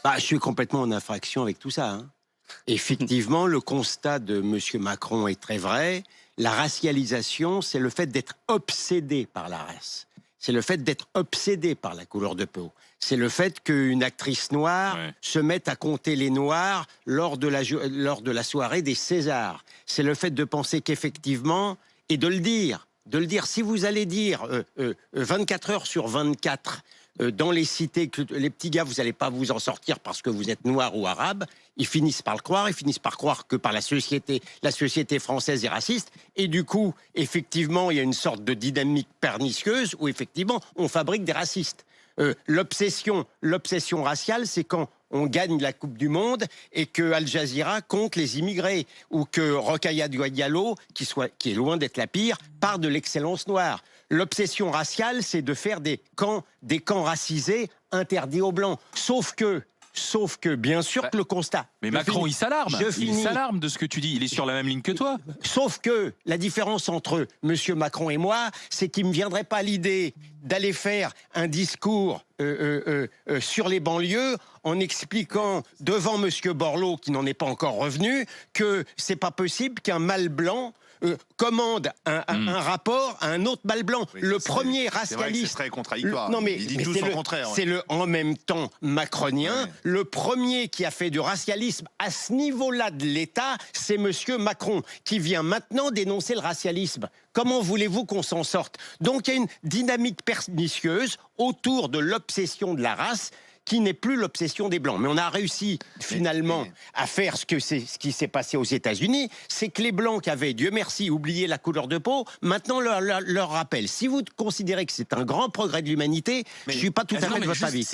Bah, je suis complètement en infraction avec tout ça. Effectivement, le constat de M. Macron est très vrai. La racialisation, c'est le fait d'être obsédé par la race. C'est le fait d'être obsédé par la couleur de peau. C'est le fait qu'une actrice noire se mette à compter les noirs lors de la soirée des Césars. C'est le fait de penser qu'effectivement, et de le dire, si vous allez dire 24 heures sur 24, dans les cités, que les petits gars, vous n'allez pas vous en sortir parce que vous êtes noir ou arabe, ils finissent par le croire, ils finissent par croire que par la société française est raciste, et du coup, effectivement, il y a une sorte de dynamique pernicieuse où effectivement, on fabrique des racistes. L'obsession raciale, c'est quand on gagne la Coupe du Monde et que Al Jazeera compte les immigrés, ou que Rokhaya Diallo, qui est loin d'être la pire, part de l'excellence noire. L'obsession raciale, c'est de faire des camps racisés interdits aux Blancs. Sauf que, bien sûr que le constat... Mais Macron, il s'alarme. Il s'alarme de ce que tu dis. Il est sur la même ligne que toi. Sauf que la différence entre M. Macron et moi, c'est qu'il ne me viendrait pas l'idée d'aller faire un discours sur les banlieues en expliquant devant M. Borloo, qui n'en est pas encore revenu, que c'est pas possible qu'un mâle blanc commande un rapport à un autre mâle blanc. Oui, le premier racialiste... C'est très contradictoire. Non, mais, il dit tout son contraire. C'est le en même temps macronien. Le premier qui a fait du racialisme à ce niveau-là de l'État, c'est M. Macron, qui vient maintenant dénoncer le racialisme. Comment voulez-vous qu'on s'en sorte? Donc il y a une dynamique pernicieuse autour de l'obsession de la race, qui n'est plus l'obsession des Blancs. Mais on a réussi finalement à faire ce qui s'est passé aux États-Unis, c'est que les Blancs qui avaient, Dieu merci, oublié la couleur de peau, maintenant leur rappellent. Si vous considérez que c'est un grand progrès de l'humanité, je ne suis pas tout à fait de votre avis.